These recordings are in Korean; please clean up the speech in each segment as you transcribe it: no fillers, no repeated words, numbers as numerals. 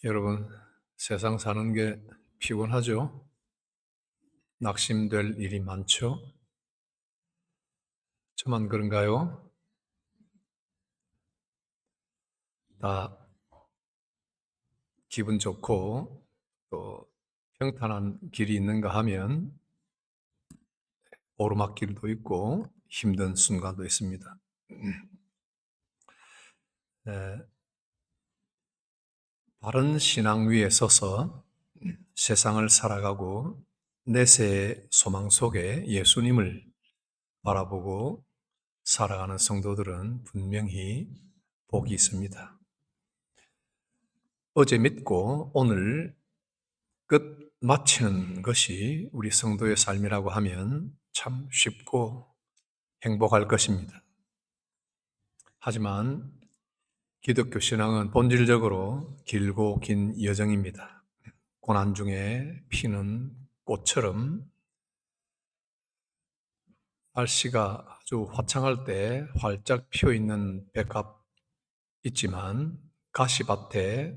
여러분, 세상 사는 게 피곤하죠? 낙심될 일이 많죠? 저만 그런가요? 다 기분 좋고 또 평탄한 길이 있는가 하면 오르막길도 있고 힘든 순간도 있습니다. 네, 바른 신앙 위에 서서 세상을 살아가고 내세의 소망 속에 예수님을 바라보고 살아가는 성도들은 분명히 복이 있습니다. 어제 믿고 오늘 끝 마치는 것이 우리 성도의 삶이라고 하면 참 쉽고 행복할 것입니다. 하지만 기독교 신앙은 본질적으로 길고 긴 여정입니다. 고난 중에 피는 꽃처럼 날씨가 아주 화창할 때 활짝 피어 있는 백합 있지만 가시밭에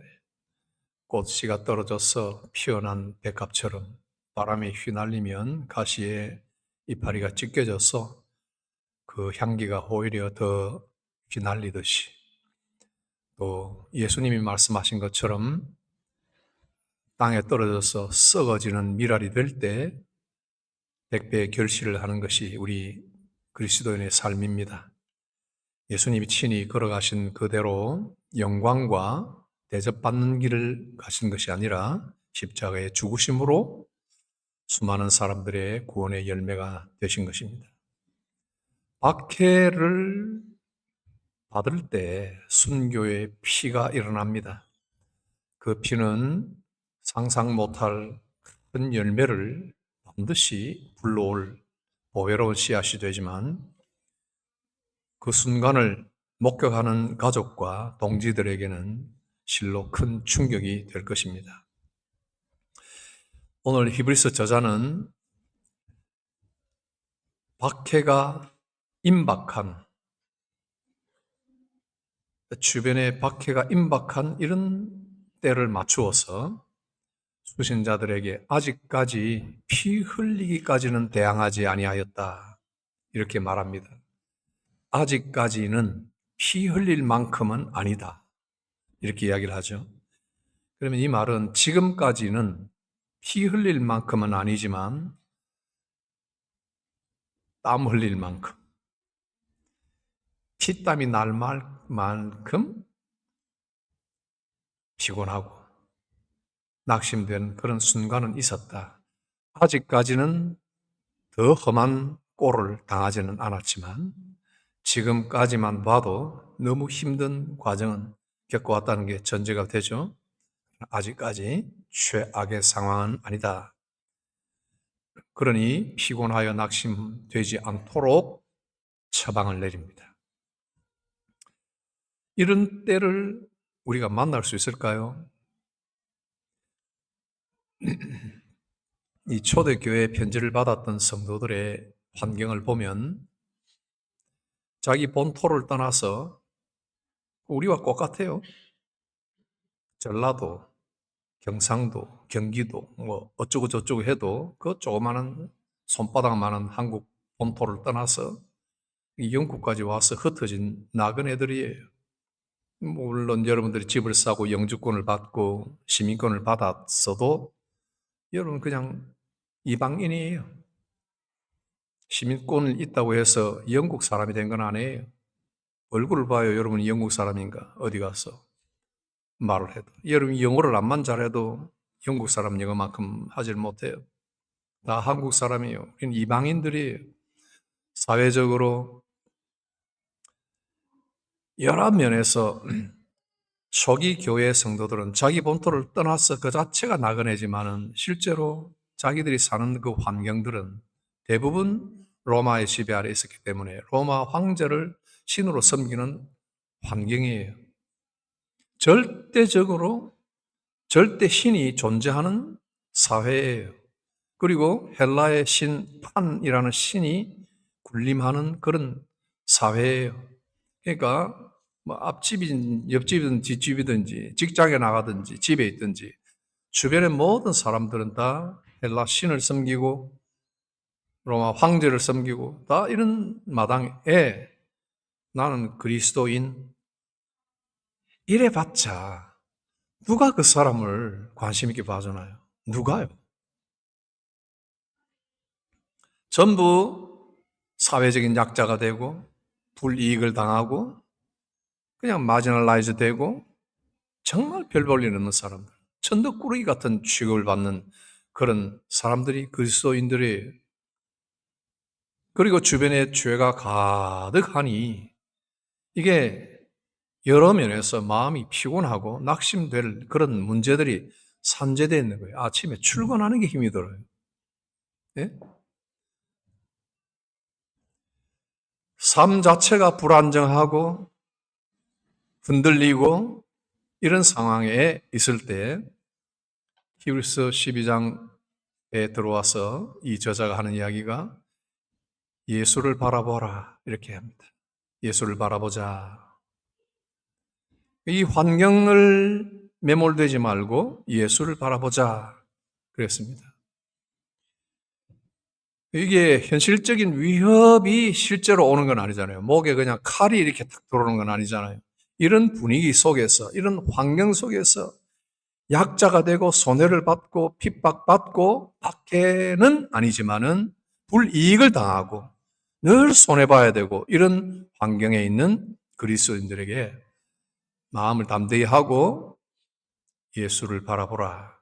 꽃씨가 떨어져서 피어난 백합처럼 바람에 휘날리면 가시에 이파리가 찢겨져서 그 향기가 오히려 더 휘날리듯이, 또 예수님이 말씀하신 것처럼 땅에 떨어져서 썩어지는 미랄이 될 때 100배의 결실을 하는 것이 우리 그리스도인의 삶입니다. 예수님이 친히 걸어가신 그대로 영광과 대접받는 길을 가신 것이 아니라 십자가의 죽으심으로 수많은 사람들의 구원의 열매가 되신 것입니다. 박해를 받을 때 순교의 피가 일어납니다. 그 피는 상상 못할 큰 열매를 반드시 불러올 보배로운 씨앗이 되지만 그 순간을 목격하는 가족과 동지들에게는 실로 큰 충격이 될 것입니다. 오늘 히브리서 저자는 박해가 임박한, 주변에 박해가 임박한 이런 때를 맞추어서 수신자들에게 아직까지 피 흘리기까지는 대항하지 아니하였다, 이렇게 말합니다. 아직까지는 피 흘릴 만큼은 아니다, 이렇게 이야기를 하죠. 그러면 이 말은 지금까지는 피 흘릴 만큼은 아니지만 땀 흘릴 만큼, 피땀이 날 만큼 피곤하고 낙심된 그런 순간은 있었다. 아직까지는 더 험한 꼴을 당하지는 않았지만 지금까지만 봐도 너무 힘든 과정은 겪어왔다는 게 전제가 되죠. 아직까지 최악의 상황은 아니다. 그러니 피곤하여 낙심되지 않도록 처방을 내립니다. 이런 때를 우리가 만날 수 있을까요? 이 초대교회 편지를 받았던 성도들의 환경을 보면 자기 본토를 떠나서 우리와 똑같아요. 전라도, 경상도, 경기도, 뭐 어쩌고 저쩌고 해도 그 조그마한 손바닥만한 한국 본토를 떠나서 영국까지 와서 흩어진 나그네들이에요. 물론 여러분들이 집을 사고 영주권을 받고 시민권을 받았어도 여러분 그냥 이방인이에요. 시민권을 있다고 해서 영국 사람이 된 건 아니에요. 얼굴을 봐요. 여러분이 영국 사람인가? 어디 가서 말을 해도. 여러분이 영어를 안만 잘해도 영국 사람 영어만큼 하질 못해요. 다 한국 사람이에요. 이방인들이에요. 사회적으로 여러 면에서 초기 교회 성도들은 자기 본토를 떠나서 그 자체가 나그네지만은 실제로 자기들이 사는 그 환경들은 대부분 로마의 지배 아래 있었기 때문에 로마 황제를 신으로 섬기는 환경이에요. 절대적으로 절대 신이 존재하는 사회예요. 그리고 헬라의 신 판이라는 신이 군림하는 그런 사회예요. 그러니까 뭐 앞집이든 옆집이든 뒷집이든지 직장에 나가든지 집에 있든지 주변의 모든 사람들은 다 헬라 신을 섬기고 로마 황제를 섬기고 다 이런 마당에 나는 그리스도인 이래봤자 누가 그 사람을 관심 있게 봐주나요? 누가요? 전부 사회적인 약자가 되고 불이익을 당하고 그냥 마지널라이즈 되고 정말 별 볼 일 없는 사람들, 천덕꾸러기 같은 취급을 받는 그런 사람들이 그리스도인들이에요. 그리고 주변에 죄가 가득하니 이게 여러 면에서 마음이 피곤하고 낙심될 그런 문제들이 산재되어 있는 거예요. 아침에 출근하는 게 힘이 들어요. 예? 삶 자체가 불안정하고 흔들리고 이런 상황에 있을 때 히브리서 12장에 들어와서 이 저자가 하는 이야기가 예수를 바라보라 이렇게 합니다. 예수를 바라보자. 이 환경을 매몰되지 말고 예수를 바라보자 그랬습니다. 이게 현실적인 위협이 실제로 오는 건 아니잖아요. 목에 그냥 칼이 이렇게 탁 들어오는 건 아니잖아요. 이런 분위기 속에서, 이런 환경 속에서 약자가 되고 손해를 받고 핍박받고 박해는 아니지만은 불이익을 당하고 늘 손해봐야 되고 이런 환경에 있는 그리스도인들에게 마음을 담대히 하고 예수를 바라보라.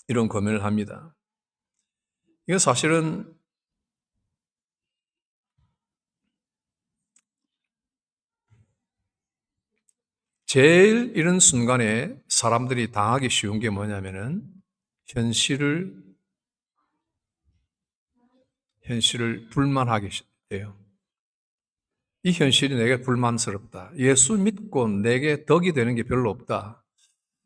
이런 권면을 합니다. 이건 사실은 제일 이런 순간에 사람들이 당하기 쉬운 게 뭐냐면은 현실을 불만하게 돼요. 이 현실이 내게 불만스럽다. 예수 믿고 내게 덕이 되는 게 별로 없다.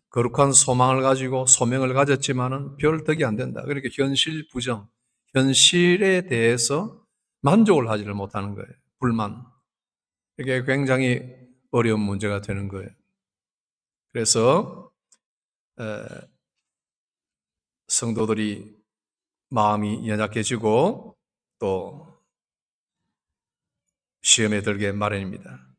거룩한 소망을 가지고 소명을 가졌지만은 별 덕이 안 된다. 그러니까 현실 부정, 현실에 대해서 만족을 하지를 못하는 거예요. 불만. 이게 굉장히 어려운 문제가 되는 거예요. 그래서 성도들이 마음이 연약해지고 또 시험에 들게 마련입니다.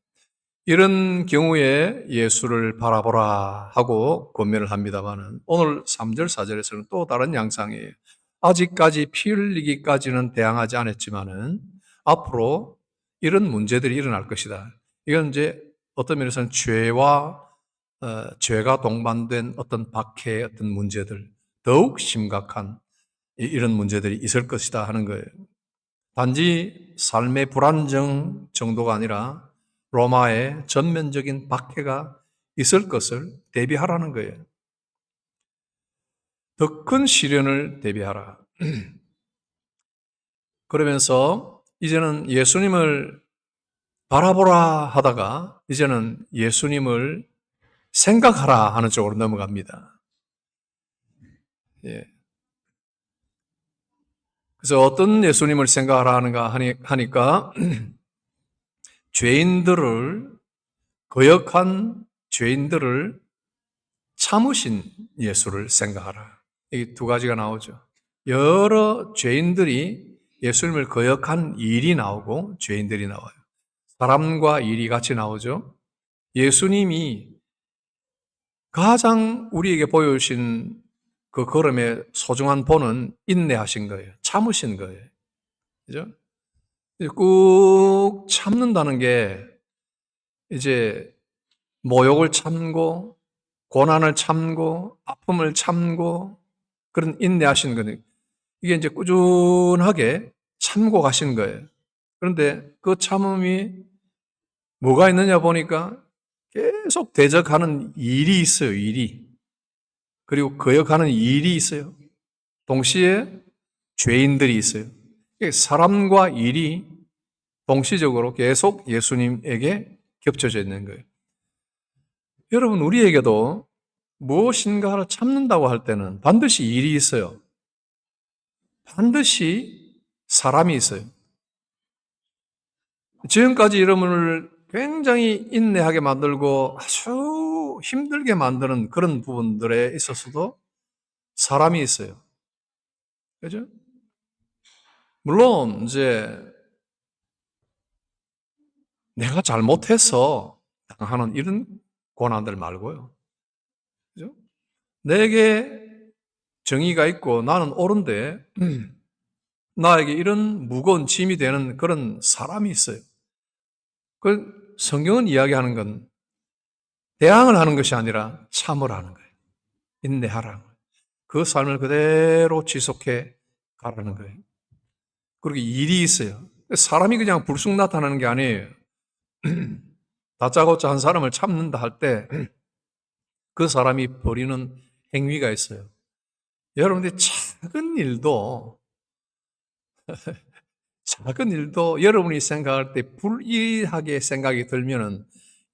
이런 경우에 예수를 바라보라 하고 권면을 합니다만은 오늘 3절 4절에서는 또 다른 양상이에요. 아직까지 피 흘리기까지는 대항하지 않았지만은 앞으로 이런 문제들이 일어날 것이다. 이건 이제 어떤 면에서는 죄가 동반된 어떤 박해의 어떤 문제들, 더욱 심각한 이런 문제들이 있을 것이다 하는 거예요. 단지 삶의 불안정 정도가 아니라 로마의 전면적인 박해가 있을 것을 대비하라는 거예요. 더 큰 시련을 대비하라. 그러면서 이제는 예수님을 바라보라 하다가 이제는 예수님을 생각하라 하는 쪽으로 넘어갑니다. 예. 그래서 어떤 예수님을 생각하라 하는가 하니까 거역한 죄인들을 참으신 예수를 생각하라. 이 두 가지가 나오죠. 여러 죄인들이 예수님을 거역한 일이 나오고 죄인들이 나와요. 사람과 일이 같이 나오죠. 예수님이 가장 우리에게 보여주신 그 걸음의 소중한 본은 인내하신 거예요. 참으신 거예요. 그죠? 꾹 참는다는 게 이제 모욕을 참고 고난을 참고 아픔을 참고 그런 인내하신 거는 이게 이제 꾸준하게 참고 가신 거예요. 그런데 그 참음이 뭐가 있느냐 보니까 계속 대적하는 일이 있어요, 일이. 그리고 거역하는 일이 있어요. 동시에 죄인들이 있어요. 사람과 일이 동시적으로 계속 예수님에게 겹쳐져 있는 거예요. 여러분, 우리에게도 무엇인가를 참는다고 할 때는 반드시 일이 있어요. 반드시 사람이 있어요. 지금까지 여러분을 굉장히 인내하게 만들고 아주 힘들게 만드는 그런 부분들에 있어서도 사람이 있어요. 그죠? 물론, 이제, 내가 잘못해서 당하는 이런 고난들 말고요. 그죠? 내게 정의가 있고 나는 옳은데, 나에게 이런 무거운 짐이 되는 그런 사람이 있어요. 그 성경은 이야기하는 건 대항을 하는 것이 아니라 참으라는 거예요. 인내하라는 거예요. 그 삶을 그대로 지속해 가라는 거예요. 그리고 일이 있어요. 사람이 그냥 불쑥 나타나는 게 아니에요. 다짜고짜 한 사람을 참는다 할 때 그 사람이 벌이는 행위가 있어요. 여러분들이 작은 일도 여러분이 생각할 때 불이하게 생각이 들면은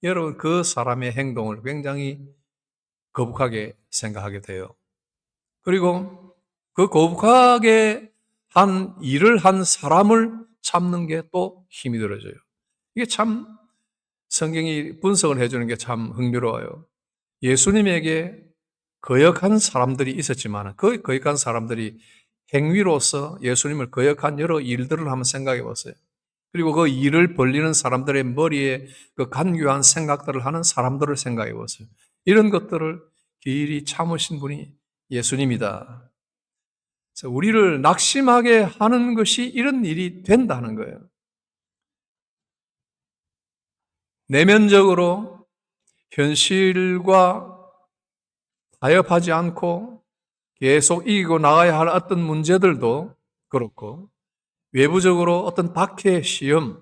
여러분 그 사람의 행동을 굉장히 거북하게 생각하게 돼요. 그리고 그 거북하게 한 일을 한 사람을 참는 게 또 힘이 들어져요. 이게 참 성경이 분석을 해주는 게 참 흥미로워요. 예수님에게 거역한 사람들이 있었지만 그 거역한 사람들이 행위로서 예수님을 거역한 여러 일들을 한번 생각해 보세요. 그리고 그 일을 벌리는 사람들의 머리에 그 간교한 생각들을 하는 사람들을 생각해 보세요. 이런 것들을 길이 참으신 분이 예수님이다. 그래서 우리를 낙심하게 하는 것이 이런 일이 된다는 거예요. 내면적으로 현실과 타협하지 않고 계속 이기고 나가야 할 어떤 문제들도 그렇고 외부적으로 어떤 박해 시험,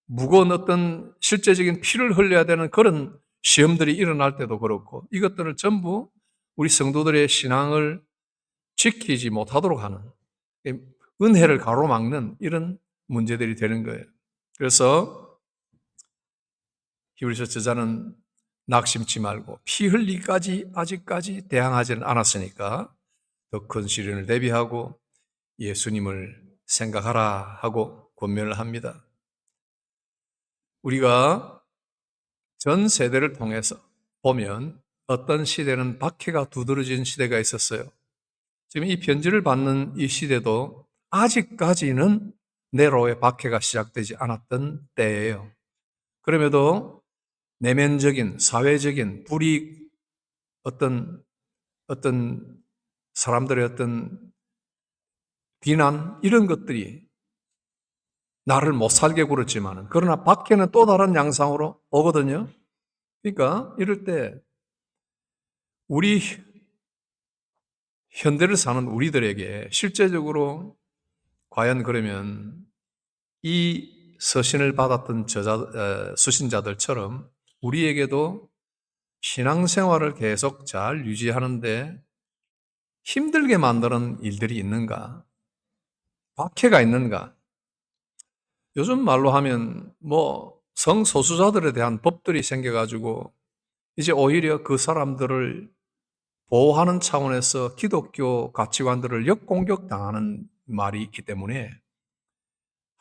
무거운 어떤 실제적인 피를 흘려야 되는 그런 시험들이 일어날 때도 그렇고 이것들을 전부 우리 성도들의 신앙을 지키지 못하도록 하는 은혜를 가로막는 이런 문제들이 되는 거예요. 그래서 히브리서 저자는 낙심치 말고 피 흘리기까지 아직까지 대항하지는 않았으니까 더 큰 시련을 대비하고 예수님을 생각하라 하고 권면을 합니다. 우리가 전 세대를 통해서 보면 어떤 시대는 박해가 두드러진 시대가 있었어요. 지금 이 편지를 받는 이 시대도 아직까지는 네로의 박해가 시작되지 않았던 때예요. 그럼에도 내면적인 사회적인 불이익, 어떤 사람들의 어떤 비난 이런 것들이 나를 못 살게 굴었지만 그러나 박해는 또 다른 양상으로 오거든요. 그러니까 이럴 때 우리 현대를 사는 우리들에게 실제적으로 과연 그러면 이 서신을 받았던 수신자들처럼 우리에게도 신앙생활을 계속 잘 유지하는데 힘들게 만드는 일들이 있는가? 박해가 있는가? 요즘 말로 하면 뭐 성소수자들에 대한 법들이 생겨가지고 이제 오히려 그 사람들을 보호하는 차원에서 기독교 가치관들을 역공격당하는 말이 있기 때문에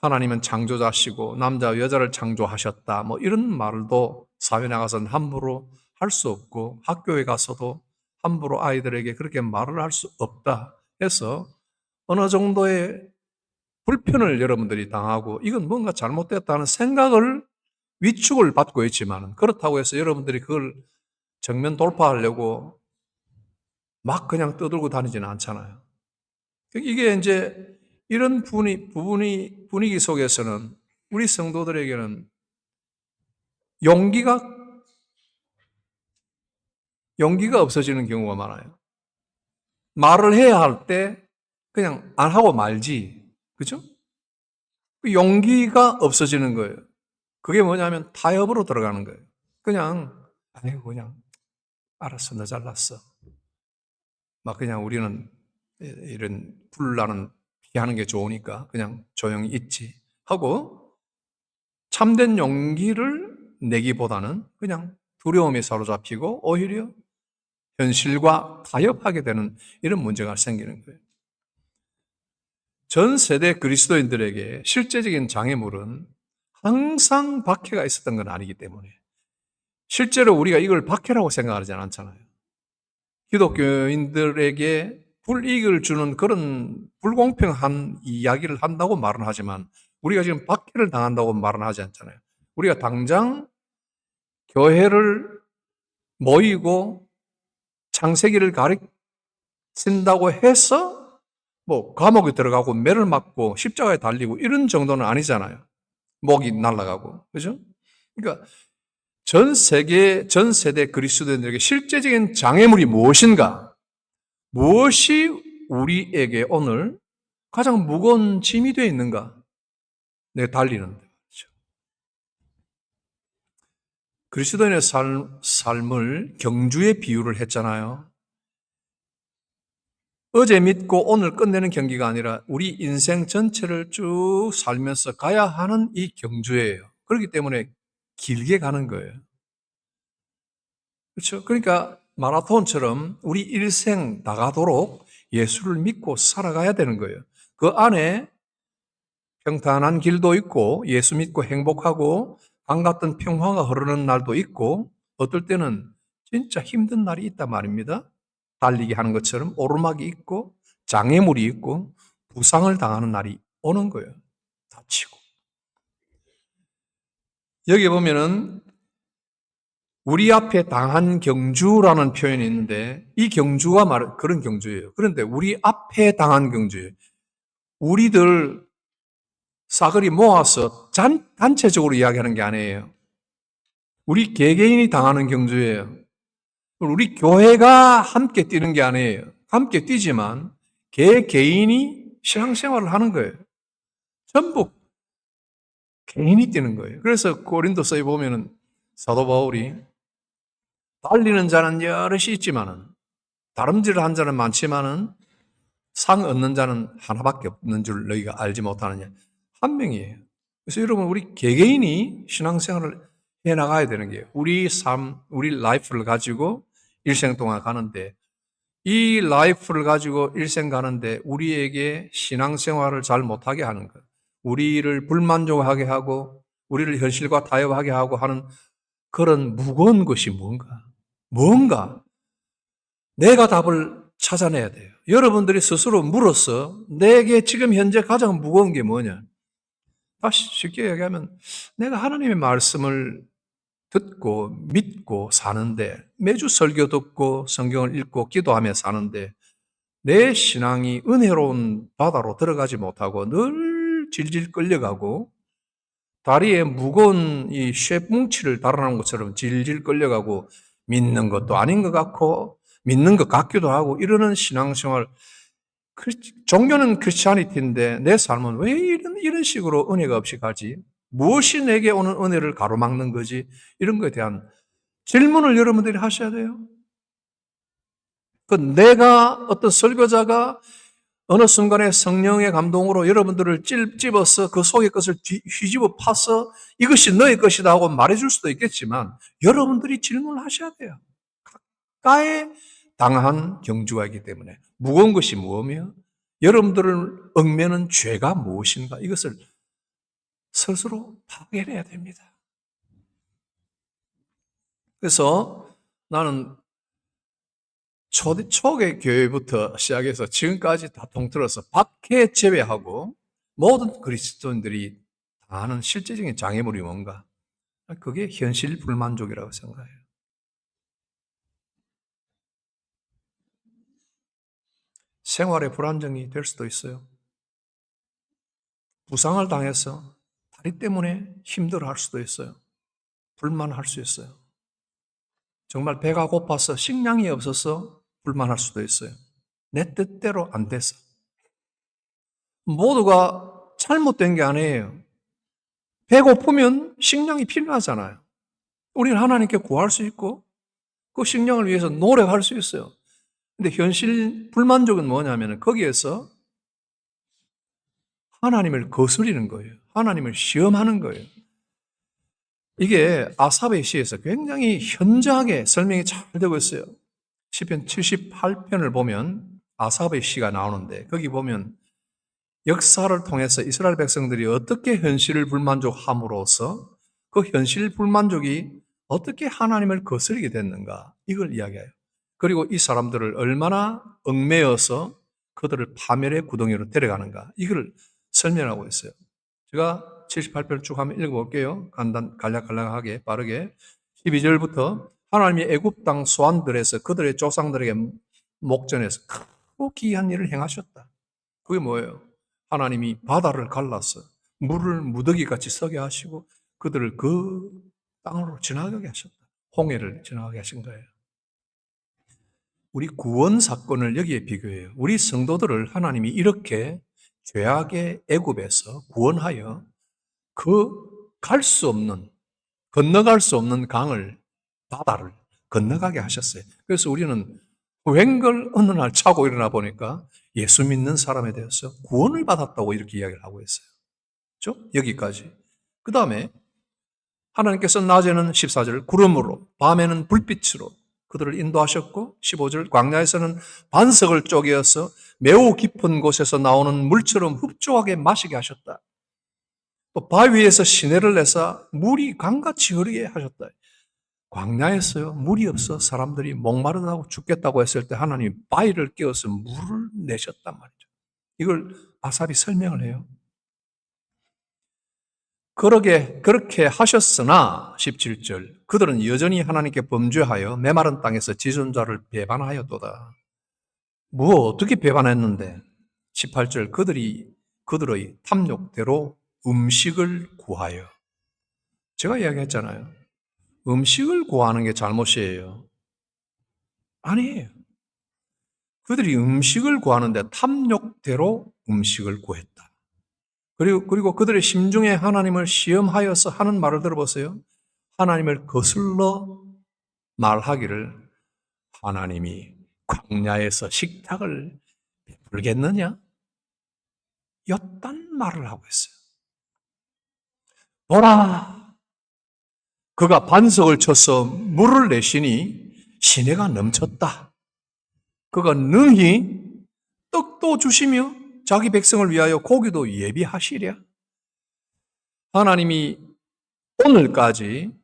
하나님은 창조자시고 남자와 여자를 창조하셨다. 뭐 이런 말도 사회 나가서는 함부로 할 수 없고 학교에 가서도 함부로 아이들에게 그렇게 말을 할 수 없다 해서 어느 정도의 불편을 여러분들이 당하고 이건 뭔가 잘못됐다는 생각을 위축을 받고 있지만 그렇다고 해서 여러분들이 그걸 정면 돌파하려고 막 그냥 떠들고 다니지는 않잖아요. 이게 이제 이런 분위기 속에서는 우리 성도들에게는 용기가, 용기가 없어지는 경우가 많아요. 말을 해야 할 때 그냥 안 하고 말지. 그죠? 그 용기가 없어지는 거예요. 그게 뭐냐면 타협으로 들어가는 거예요. 그냥, 아이고, 그냥, 알았어, 너 잘났어. 막 그냥 우리는 이런 불나는 피하는 게 좋으니까 그냥 조용히 있지 하고 참된 용기를 내기보다는 그냥 두려움에 사로잡히고 오히려 현실과 타협하게 되는 이런 문제가 생기는 거예요. 전 세대 그리스도인들에게 실제적인 장애물은 항상 박해가 있었던 건 아니기 때문에 실제로 우리가 이걸 박해라고 생각하지 않잖아요. 기독교인들에게 불이익을 주는 그런 불공평한 이야기를 한다고 말은 하지만 우리가 지금 박해를 당한다고 말은 하지 않잖아요. 우리가 당장 교회를 모이고 창세기를 가르친다고 해서 뭐 감옥에 들어가고 매를 맞고 십자가에 달리고 이런 정도는 아니잖아요. 목이 날아가고. 그죠? 그러니까 전 세대 그리스도인들에게 실제적인 장애물이 무엇인가? 무엇이 우리에게 오늘 가장 무거운 짐이 되어 있는가? 내가 달리는데. 그렇죠? 그리스도인의 삶을 경주에 비유를 했잖아요. 어제 믿고 오늘 끝내는 경기가 아니라 우리 인생 전체를 쭉 살면서 가야 하는 이 경주예요. 그렇기 때문에 길게 가는 거예요. 그렇죠? 그러니까 마라톤처럼 우리 일생 나가도록 예수를 믿고 살아가야 되는 거예요. 그 안에 평탄한 길도 있고 예수 믿고 행복하고 강 같은 평화가 흐르는 날도 있고 어떨 때는 진짜 힘든 날이 있단 말입니다. 달리기 하는 것처럼 오르막이 있고 장애물이 있고 부상을 당하는 날이 오는 거예요. 다치고. 여기 보면은 우리 앞에 당한 경주라는 표현이 있는데 이 경주가 그런 경주예요. 그런데 우리 앞에 당한 경주예요. 우리들 싸그리 모아서 단체적으로 이야기하는 게 아니에요. 우리 개개인이 당하는 경주예요. 우리 교회가 함께 뛰는 게 아니에요. 함께 뛰지만 개인이 신앙생활을 하는 거예요. 전부 개인이 뛰는 거예요. 그래서 고린도서에 보면은 사도 바울이 달리는 자는 여럿이 있지만은 다름질한 자는 많지만은 상 얻는 자는 하나밖에 없는 줄 너희가 알지 못하느냐. 한 명이에요. 그래서 여러분 우리 개개인이 신앙생활을 해나가야 되는 게 우리 삶, 우리 라이프를 가지고 일생 동안 가는데 이 라이프를 가지고 일생 가는데 우리에게 신앙생활을 잘 못하게 하는 것, 우리를 불만족하게 하고 우리를 현실과 타협하게 하고 하는 그런 무거운 것이 뭔가 내가 답을 찾아내야 돼요. 여러분들이 스스로 물어서 내게 지금 현재 가장 무거운 게 뭐냐? 다시 쉽게 얘기하면 내가 하나님의 말씀을 듣고 믿고 사는데 매주 설교 듣고 성경을 읽고 기도하며 사는데 내 신앙이 은혜로운 바다로 들어가지 못하고 늘 질질 끌려가고 다리에 무거운 이 쇠뭉치를 달아나는 것처럼 질질 끌려가고 믿는 것도 아닌 것 같고 믿는 것 같기도 하고 이러는 신앙생활 종교는 크리스찬이티인데 내 삶은 왜 이런 식으로 은혜가 없이 가지? 무엇이 내게 오는 은혜를 가로막는 거지? 이런 것에 대한 질문을 여러분들이 하셔야 돼요. 그 내가 어떤 설교자가 어느 순간에 성령의 감동으로 여러분들을 찝어서 그 속의 것을 휘집어 파서 이것이 너의 것이다 하고 말해줄 수도 있겠지만 여러분들이 질문을 하셔야 돼요. 가까이 당한 경주가 있기 때문에 무거운 것이 무엇이며 여러분들을 얽매는 죄가 무엇인가 이것을 스스로 파악해내야 됩니다. 그래서 나는 초대 교회부터 시작해서 지금까지 다 통틀어서 박해 제외하고 모든 그리스도인들이 다 아는 실제적인 장애물이 뭔가 그게 현실 불만족이라고 생각해요. 생활의 불안정이 될 수도 있어요. 부상을 당해서 다리 때문에 힘들어할 수도 있어요. 불만할 수 있어요. 정말 배가 고파서 식량이 없어서 불만할 수도 있어요. 내 뜻대로 안 돼서. 모두가 잘못된 게 아니에요. 배고프면 식량이 필요하잖아요. 우리는 하나님께 구할 수 있고 그 식량을 위해서 노력할 수 있어요. 근데 현실 불만족은 뭐냐면 거기에서 하나님을 거스리는 거예요. 하나님을 시험하는 거예요. 이게 아삽의 시에서 굉장히 현저하게 설명이 잘 되고 있어요. 시편 78편을 보면 아삽의 시가 나오는데 거기 보면 역사를 통해서 이스라엘 백성들이 어떻게 현실 불만족함으로써 그 현실 불만족이 어떻게 하나님을 거스르게 됐는가, 이걸 이야기해요. 그리고 이 사람들을 얼마나 얽매여서 그들을 파멸의 구덩이로 데려가는가, 이걸 설명하고 있어요. 제가 78편을 쭉 한번 읽어볼게요. 간략간략하게 빠르게. 12절부터 하나님이 애굽 땅 소환들에서 그들의 조상들에게 목전에서 크고 기이한 일을 행하셨다. 그게 뭐예요? 하나님이 바다를 갈라서 물을 무더기같이 서게 하시고 그들을 그 땅으로 지나가게 하셨다. 홍해를 지나가게 하신 거예요. 우리 구원 사건을 여기에 비교해요. 우리 성도들을 하나님이 이렇게 죄악의 애굽에서 구원하여 그 갈 수 없는, 건너갈 수 없는 강을, 바다를 건너가게 하셨어요. 그래서 우리는 웬걸 어느 날 자고 일어나 보니까 예수 믿는 사람에 대해서 구원을 받았다고 이렇게 이야기를 하고 있어요. 그렇죠? 여기까지. 그 다음에 하나님께서 낮에는 14절 구름으로, 밤에는 불빛으로 그들을 인도하셨고, 15절 광야에서는 반석을 쪼개어서 매우 깊은 곳에서 나오는 물처럼 흡족하게 마시게 하셨다. 또 바위에서 시내를 내서 물이 강같이 흐르게 하셨다. 광야에서요, 물이 없어 사람들이 목마르다고 죽겠다고 했을 때 하나님이 바위를 깨워서 물을 내셨단 말이죠. 이걸 아삽이 설명을 해요. 그렇게 하셨으나 17절 그들은 여전히 하나님께 범죄하여 메마른 땅에서 지존자를 배반하였도다. 뭐 어떻게 배반했는데? 18절 그들의 탐욕대로 음식을 구하여. 제가 이야기했잖아요. 음식을 구하는 게 잘못이에요. 아니에요. 그들이 음식을 구하는데 탐욕대로 음식을 구했다. 그리고 그들의 심중에 하나님을 시험하여서 하는 말을 들어보세요. 하나님을 거슬러 말하기를 하나님이 광야에서 식탁을 베풀겠느냐? 였단 말을 하고 있어요. 보라! 그가 반석을 쳐서 물을 내시니 시내가 넘쳤다. 그가 능히 떡도 주시며 자기 백성을 위하여 고기도 예비하시랴. 하나님이 오늘까지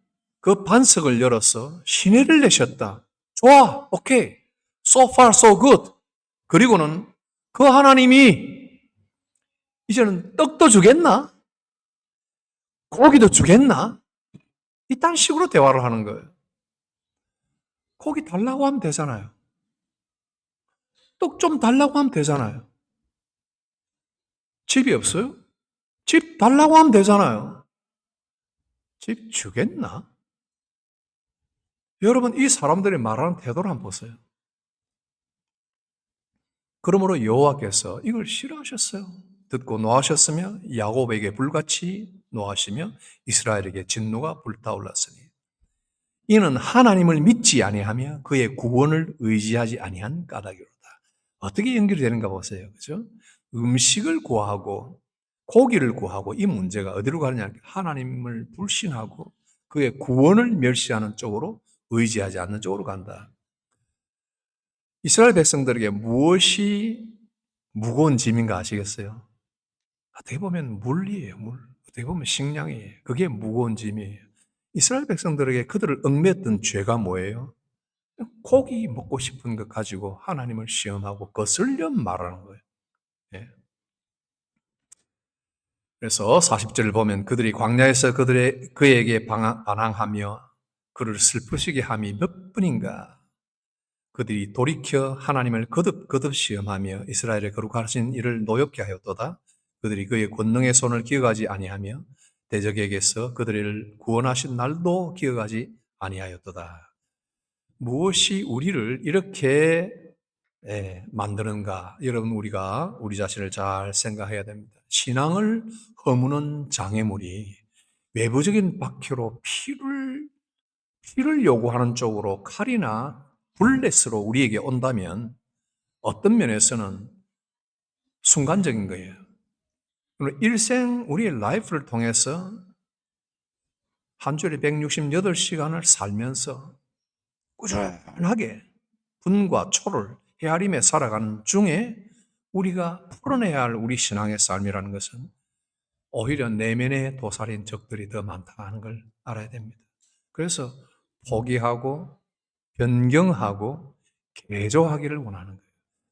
그 반석을 열어서 시내를 내셨다. 좋아, 오케이. So far, so good. 그리고는 그 하나님이 이제는 떡도 주겠나? 고기도 주겠나? 이딴 식으로 대화를 하는 거예요. 고기 달라고 하면 되잖아요. 떡 좀 달라고 하면 되잖아요. 집이 없어요? 집 달라고 하면 되잖아요. 집 주겠나? 여러분, 이 사람들이 말하는 태도를 한번 보세요. 그러므로 여호와께서 이걸 싫어하셨어요. 듣고 노하셨으며 야곱에게 불같이 노하시며 이스라엘에게 진노가 불타올랐으니 이는 하나님을 믿지 아니하며 그의 구원을 의지하지 아니한 까닭이로다. 어떻게 연결이 되는가 보세요. 그죠? 음식을 구하고 고기를 구하고 이 문제가 어디로 가느냐? 하나님을 불신하고 그의 구원을 멸시하는 쪽으로, 의지하지 않는 쪽으로 간다. 이스라엘 백성들에게 무엇이 무거운 짐인가 아시겠어요? 어떻게 보면 물이에요, 물. 어떻게 보면 식량이에요. 그게 무거운 짐이에요. 이스라엘 백성들에게 그들을 얽매였던 죄가 뭐예요? 고기 먹고 싶은 것 가지고 하나님을 시험하고 거슬려 말하는 거예요. 예. 그래서 40절을 보면 그들이 광야에서 그에게 반항하며 그를 슬프시게 함이 몇 분인가? 그들이 돌이켜 하나님을 거듭 시험하며 이스라엘의 거룩하신 이를 노엽게 하였도다. 그들이 그의 권능의 손을 기억하지 아니하며 대적에게서 그들을 구원하신 날도 기억하지 아니하였도다. 무엇이 우리를 이렇게 만드는가? 여러분, 우리가 우리 자신을 잘 생각해야 됩니다. 신앙을 허무는 장애물이 외부적인 박해로 피를 요구하는 쪽으로 칼이나 불렛으로 우리에게 온다면 어떤 면에서는 순간적인 거예요. 일생 우리의 라이프를 통해서 한 주에 168시간을 살면서 꾸준하게 분과 초를 헤아리며 살아가는 중에 우리가 풀어내야 할 우리 신앙의 삶이라는 것은 오히려 내면의 도살인 적들이 더 많다 하는 걸 알아야 됩니다. 그래서 포기하고 변경하고 개조하기를 원하는 거예요.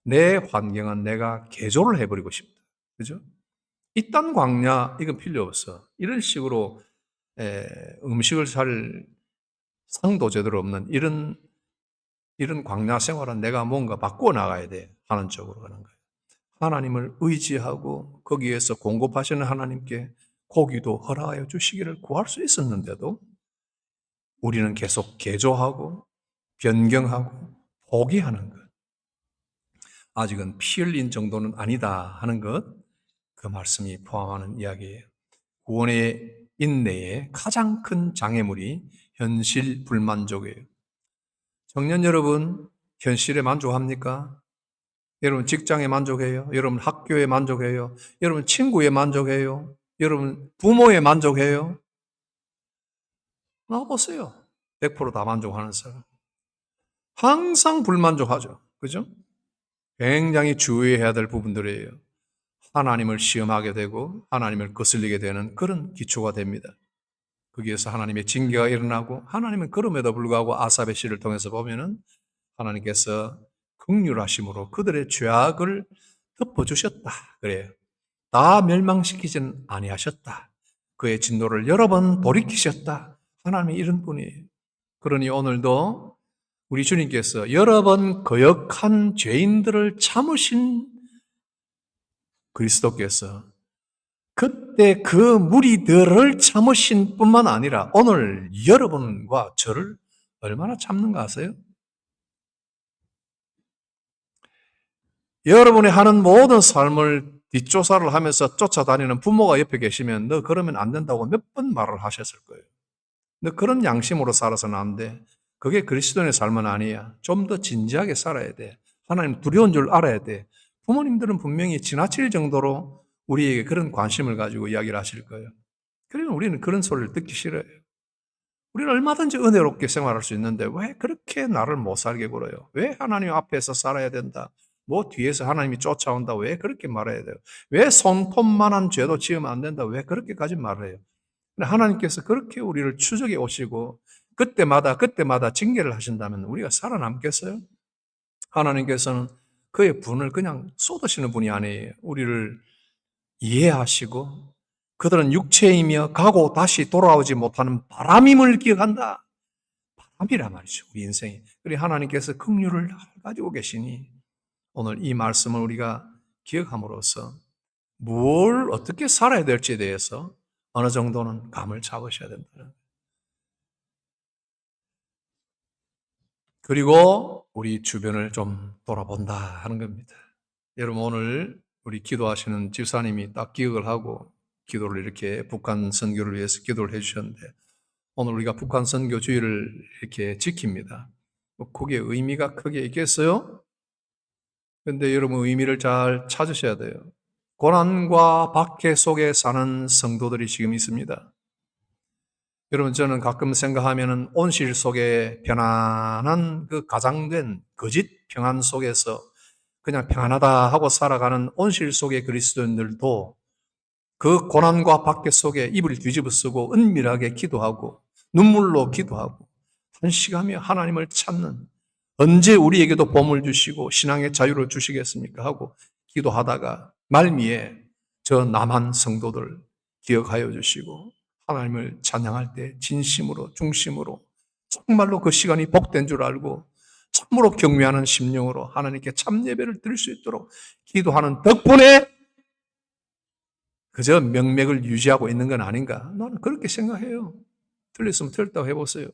내 환경은 내가 개조를 해버리고 싶다. 그죠? 이딴 광야, 이건 필요 없어. 이런 식으로 음식을 잘 상도 제대로 없는 이런 광야 생활은 내가 뭔가 바꾸어 나가야 돼. 하는 쪽으로 가는 거예요. 하나님을 의지하고 거기에서 공급하시는 하나님께 고기도 허락하여 주시기를 구할 수 있었는데도 우리는 계속 개조하고 변경하고 포기하는 것. 아직은 피 흘린 정도는 아니다 하는 것, 그 말씀이 포함하는 이야기예요. 구원의 인내의 가장 큰 장애물이 현실 불만족이에요. 청년 여러분, 현실에 만족합니까? 여러분 직장에 만족해요? 여러분 학교에 만족해요? 여러분 친구에 만족해요? 여러분 부모에 만족해요? 나와보세요. 100%다 만족하는 사람. 항상 불만족하죠. 그죠? 굉장히 주의해야 될 부분들이에요. 하나님을 시험하게 되고 하나님을 거슬리게 되는 그런 기초가 됩니다. 거기에서 하나님의 징계가 일어나고 하나님은 그럼에도 불구하고 아삽의 시를 통해서 보면은 하나님께서 긍휼하심으로 그들의 죄악을 덮어주셨다. 그래요. 다 멸망시키지는 아니하셨다. 그의 진노를 여러 번 돌이키셨다. 하나님이 이런 분이에요. 그러니 오늘도 우리 주님께서 여러 번 거역한 죄인들을 참으신 그리스도께서 그때 그 무리들을 참으신 뿐만 아니라 오늘 여러분과 저를 얼마나 참는가 아세요? 여러분이 하는 모든 삶을 뒷조사를 하면서 쫓아다니는 부모가 옆에 계시면 너 그러면 안 된다고 몇 번 말을 하셨을 거예요. 너 그런 양심으로 살아서는 안 돼. 그게 그리스도인의 삶은 아니야. 좀 더 진지하게 살아야 돼. 하나님 두려운 줄 알아야 돼. 부모님들은 분명히 지나칠 정도로 우리에게 그런 관심을 가지고 이야기를 하실 거예요. 그러면 우리는 그런 소리를 듣기 싫어요. 우리는 얼마든지 은혜롭게 생활할 수 있는데 왜 그렇게 나를 못 살게 굴어요? 왜 하나님 앞에서 살아야 된다? 뭐 뒤에서 하나님이 쫓아온다? 왜 그렇게 말해야 돼요? 왜 손톱만한 죄도 지으면 안 된다? 왜 그렇게까지 말해요? 근데 하나님께서 그렇게 우리를 추적해 오시고 그때마다 징계를 하신다면 우리가 살아남겠어요? 하나님께서는 그의 분을 그냥 쏟으시는 분이 아니에요. 우리를 이해하시고 그들은 육체이며 가고 다시 돌아오지 못하는 바람임을 기억한다. 바람이란 말이죠. 우리 인생이. 그리고 하나님께서 긍휼을 가지고 계시니 오늘 이 말씀을 우리가 기억함으로써 뭘 어떻게 살아야 될지에 대해서 어느 정도는 감을 잡으셔야 된다. 그리고 우리 주변을 좀 돌아본다 하는 겁니다. 여러분 오늘 우리 기도하시는 집사님이 딱 기억을 하고 기도를 이렇게 북한 선교를 위해서 기도를 해주셨는데 오늘 우리가 북한 선교 주의를 이렇게 지킵니다. 그게 의미가 크게 있겠어요? 근데 여러분 의미를 잘 찾으셔야 돼요. 고난과 박해 속에 사는 성도들이 지금 있습니다. 여러분 저는 가끔 생각하면은 온실 속에 편안한 그 가장된 거짓 평안 속에서 그냥 평안하다 하고 살아가는 온실 속의 그리스도인들도 그 고난과 박해 속에 이불 뒤집어 쓰고 은밀하게 기도하고 눈물로 기도하고 탄식하며 하나님을 찾는 언제 우리에게도 보물 주시고 신앙의 자유를 주시겠습니까 하고 기도하다가 말미에 저 남한 성도들 기억하여 주시고 하나님을 찬양할 때 진심으로 중심으로 정말로 그 시간이 복된 줄 알고 참으로 경외하는 심령으로 하나님께 참 예배를 드릴 수 있도록 기도하는 덕분에 그저 명맥을 유지하고 있는 건 아닌가? 나는 그렇게 생각해요. 틀렸으면 틀렸다고 해보세요.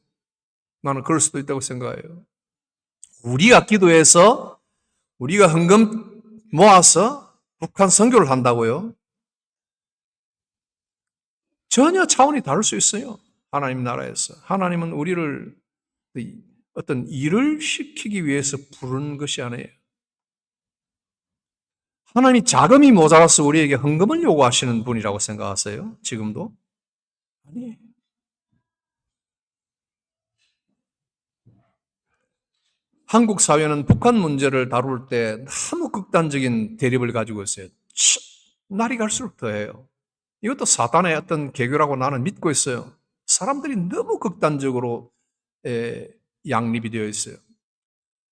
나는 그럴 수도 있다고 생각해요. 우리가 기도해서 우리가 헌금 모아서 북한 선교를 한다고요? 전혀 차원이 다를 수 있어요. 하나님 나라에서. 하나님은 우리를 어떤 일을 시키기 위해서 부른 것이 아니에요. 하나님이 자금이 모자라서 우리에게 헌금을 요구하시는 분이라고 생각하세요? 지금도? 아니에요. 한국 사회는 북한 문제를 다룰 때 너무 극단적인 대립을 가지고 있어요. 날이 갈수록 더해요. 이것도 사단의 어떤 계교라고 나는 믿고 있어요. 사람들이 너무 극단적으로 양립이 되어 있어요.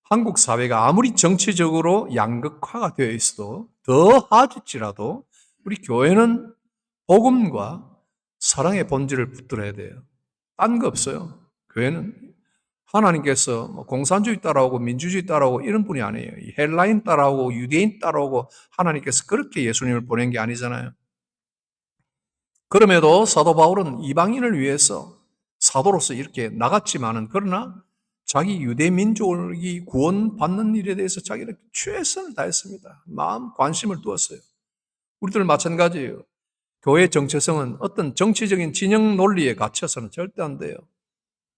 한국 사회가 아무리 정치적으로 양극화가 되어 있어도 더하질지라도 우리 교회는 복음과 사랑의 본질을 붙들어야 돼요. 딴 거 없어요. 교회는 하나님께서 공산주의 따라오고 민주주의 따라오고 이런 분이 아니에요. 헬라인 따라오고 유대인 따라오고 하나님께서 그렇게 예수님을 보낸 게 아니잖아요. 그럼에도 사도 바울은 이방인을 위해서 사도로서 이렇게 나갔지만은 그러나 자기 유대 민족이 구원받는 일에 대해서 자기는 최선을 다했습니다. 마음 관심을 두었어요. 우리들 마찬가지예요. 교회 정체성은 어떤 정치적인 진영 논리에 갇혀서는 절대 안 돼요.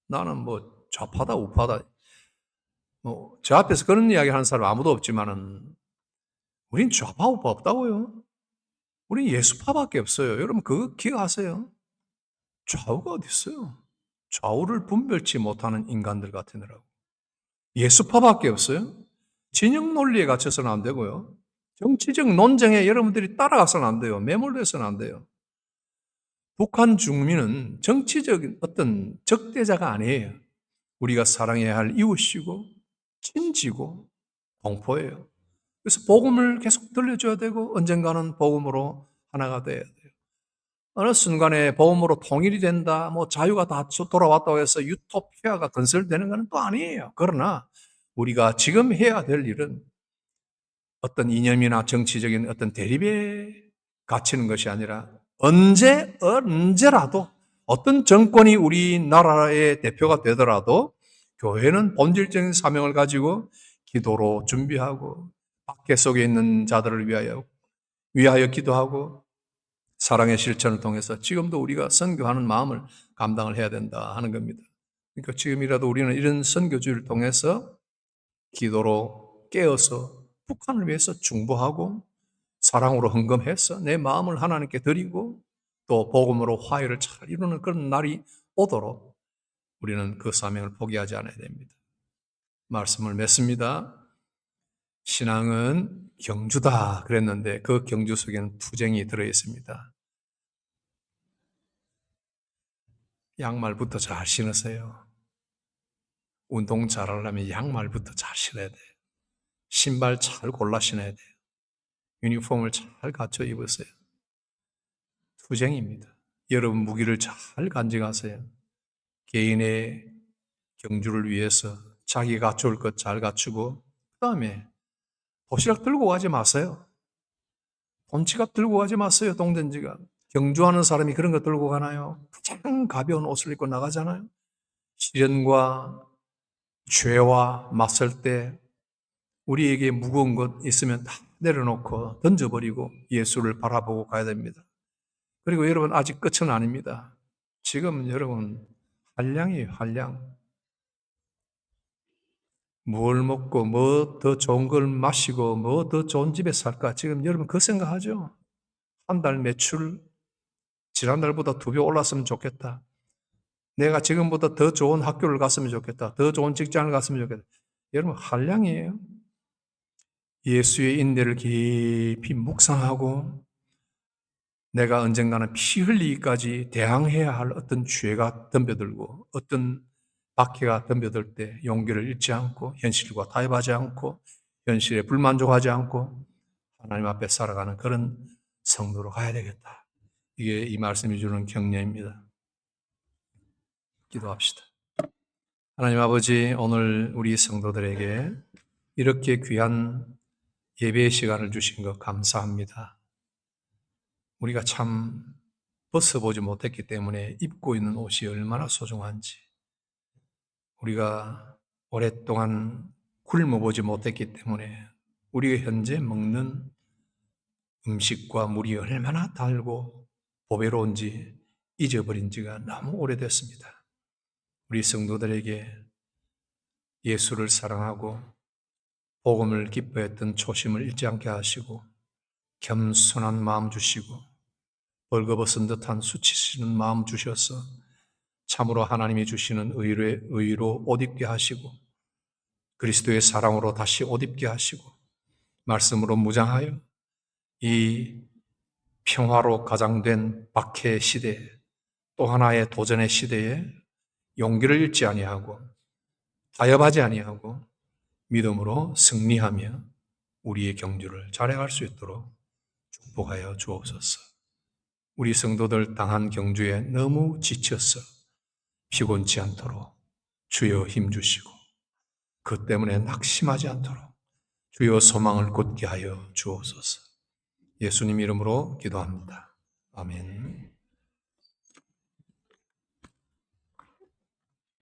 나는 뭐 좌파다 우파다. 저 앞에서 그런 이야기 하는 사람 아무도 없지만은 우린 좌파 우파 없다고요. 우린 예수파밖에 없어요. 여러분 그거 기억하세요? 좌우가 어디 있어요? 좌우를 분별치 못하는 인간들 같으느라고. 예수파밖에 없어요. 진영 논리에 갇혀서는 안 되고요. 정치적 논쟁에 여러분들이 따라가서는 안 돼요. 매몰돼서는 안 돼요. 북한 주민은 정치적인 어떤 적대자가 아니에요. 우리가 사랑해야 할 이웃이고 친지고 동포예요. 그래서 복음을 계속 들려줘야 되고 언젠가는 복음으로 하나가 돼야 돼요. 어느 순간에 복음으로 통일이 된다, 뭐 자유가 다 돌아왔다고 해서 유토피아가 건설되는 것은 또 아니에요. 그러나 우리가 지금 해야 될 일은 어떤 이념이나 정치적인 어떤 대립에 갇히는 것이 아니라 언제라도 어떤 정권이 우리나라의 대표가 되더라도 교회는 본질적인 사명을 가지고 기도로 준비하고 박해 속에 있는 자들을 위하여 기도하고 사랑의 실천을 통해서 지금도 우리가 선교하는 마음을 감당을 해야 된다 하는 겁니다. 그러니까 지금이라도 우리는 이런 선교주의를 통해서 기도로 깨어서 북한을 위해서 중보하고 사랑으로 헌금해서 내 마음을 하나님께 드리고 또 복음으로 화해를 잘 이루는 그런 날이 오도록 우리는 그 사명을 포기하지 않아야 됩니다. 말씀을 맺습니다. 신앙은 경주다 그랬는데 그 경주 속에는 투쟁이 들어있습니다. 양말부터 잘 신으세요. 운동 잘하려면 양말부터 잘 신어야 돼요. 신발 잘 골라 신어야 돼요. 유니폼을 잘 갖춰 입으세요. 투쟁입니다. 여러분 무기를 잘 간직하세요. 개인의 경주를 위해서 자기 갖출 것 잘 갖추고 그 다음에 도시락 들고 가지 마세요. 돈지갑 들고 가지 마세요. 동전지갑. 경주하는 사람이 그런 거 들고 가나요? 가장 가벼운 옷을 입고 나가잖아요. 시련과 죄와 맞설 때 우리에게 무거운 것 있으면 다 내려놓고 던져버리고 예수를 바라보고 가야 됩니다. 그리고 여러분 아직 끝은 아닙니다. 지금 여러분 한량이에요. 한량. 뭘 먹고 뭐 더 좋은 걸 마시고 뭐 더 좋은 집에 살까? 지금 여러분 그 생각하죠? 한 달 매출 지난달보다 2배 올랐으면 좋겠다. 내가 지금보다 더 좋은 학교를 갔으면 좋겠다. 더 좋은 직장을 갔으면 좋겠다. 여러분 한량이에요. 예수의 인내를 깊이 묵상하고 내가 언젠가는 피 흘리기까지 대항해야 할 어떤 죄가 덤벼들고 어떤 박해가 덤벼들 때 용기를 잃지 않고 현실과 타협하지 않고 현실에 불만족하지 않고 하나님 앞에 살아가는 그런 성도로 가야 되겠다. 이게 이 말씀이 주는 격려입니다. 기도합시다. 하나님 아버지, 오늘 우리 성도들에게 이렇게 귀한 예배의 시간을 주신 것 감사합니다. 우리가 참 벗어보지 못했기 때문에 입고 있는 옷이 얼마나 소중한지, 우리가 오랫동안 굶어보지 못했기 때문에 우리가 현재 먹는 음식과 물이 얼마나 달고 보배로운지 잊어버린 지가 너무 오래됐습니다. 우리 성도들에게 예수를 사랑하고 복음을 기뻐했던 초심을 잃지 않게 하시고 겸손한 마음 주시고 벌거벗은 듯한 수치시는 마음 주셔서 참으로 하나님이 주시는 의로 옷 입게 하시고 그리스도의 사랑으로 다시 옷 입게 하시고 말씀으로 무장하여 이 평화로 가장된 박해 시대에 또 하나의 도전의 시대에 용기를 잃지 아니하고 타협하지 아니하고 믿음으로 승리하며 우리의 경주를 잘해갈 수 있도록 축복하여 주옵소서. 우리 성도들 당한 경주에 너무 지쳐서 피곤치 않도록 주여 힘주시고 그 때문에 낙심하지 않도록 주여 소망을 굳게 하여 주옵소서. 예수님 이름으로 기도합니다. 아멘.